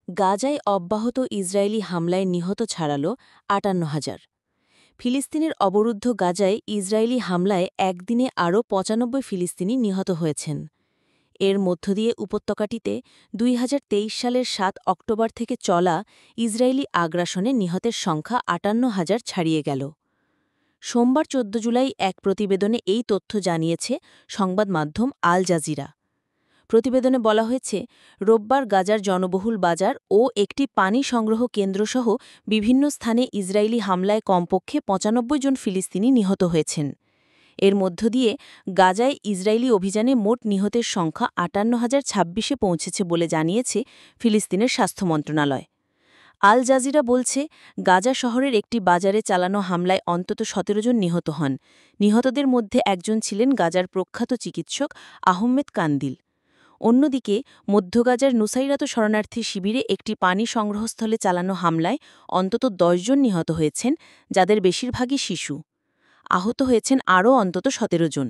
গাজায় অব্যাহত ইসরায়েলি হামলায় নিহত ছাড়াল ৫৮,০০০। ফিলিস্তিনের অবরুদ্ধ গাজায় ইসরায়েলি হামলায় একদিনে আরও ৯৫ ফিলিস্তিনি নিহত হয়েছেন। এর মধ্য দিয়ে উপত্যকাটিতে ২০২৩ সালের ৭ অক্টোবর থেকে চলা ইসরায়েলি আগ্রাসনে নিহতের সংখ্যা ৫৮,০০০ ছাড়িয়ে গেল। সোমবার ১৪ জুলাই এক প্রতিবেদনে এই তথ্য জানিয়েছে সংবাদ মাধ্যম আল জাজিরা। প্রতিবেদনে বলা হয়েছে, রোববার গাজার জনবহুল বাজার ও একটি পানি সংগ্রহ কেন্দ্রসহ বিভিন্ন স্থানে ইসরায়েলি হামলায় কমপক্ষে ৯৫ জন ফিলিস্তিনি নিহত হয়েছেন। এর মধ্য দিয়ে গাজায় ইসরায়েলি অভিযানে মোট নিহতের সংখ্যা ৫৮,০২৬-এ পৌঁছেছে বলে জানিয়েছে ফিলিস্তিনের স্বাস্থ্য মন্ত্রণালয়। আল জাজিরা বলছে, গাজা শহরের একটি বাজারে চালানো হামলায় অন্তত ১৭ জন নিহত হন। নিহতদের মধ্যে একজন ছিলেন গাজার প্রখ্যাত চিকিৎসক আহমেদ কান্দিল। অন্যদিকে মধ্য গাজার নুসাইরাত শরণার্থী শিবিরে একটি পানি সংগ্রহস্থলে চালানো হামলায় অন্তত ১০ জন নিহত হয়েছেন, যাদের বেশিরভাগই শিশু। আহত হয়েছেন আরও অন্তত ১৭ জন।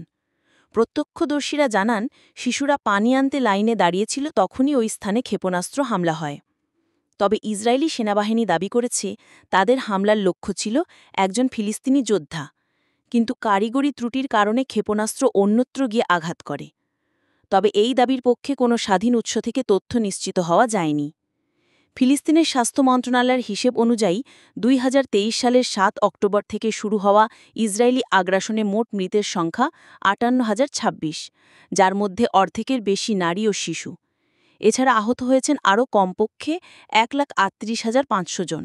প্রত্যক্ষদর্শীরা জানান, শিশুরা পানি আনতে লাইনে দাঁড়িয়েছিল, তখনই ওই স্থানে ক্ষেপণাস্ত্র হামলা হয়। তবে ইসরায়েলি সেনাবাহিনী দাবি করেছে, তাদের হামলার লক্ষ্য ছিল একজন ফিলিস্তিনি যোদ্ধা, কিন্তু কারিগরি ত্রুটির কারণে ক্ষেপণাস্ত্র অন্যত্র গিয়ে আঘাত করে। তবে এই দাবির পক্ষে কোনো স্বাধীন উৎস থেকে তথ্য নিশ্চিত হওয়া যায়নি। ফিলিস্তিনের স্বাস্থ্য মন্ত্রণালয়ের হিসেব অনুযায়ী ২০২৩ সালের ৭ অক্টোবর থেকে শুরু হওয়া ইসরায়েলি আগ্রাসনে মোট মৃতের সংখ্যা ৫৮,০২৬, যার মধ্যে অর্ধেকের বেশি নারী ও শিশু। এছাড়া আহত হয়েছেন আরও কমপক্ষে ১,৩৮,৫০০ জন।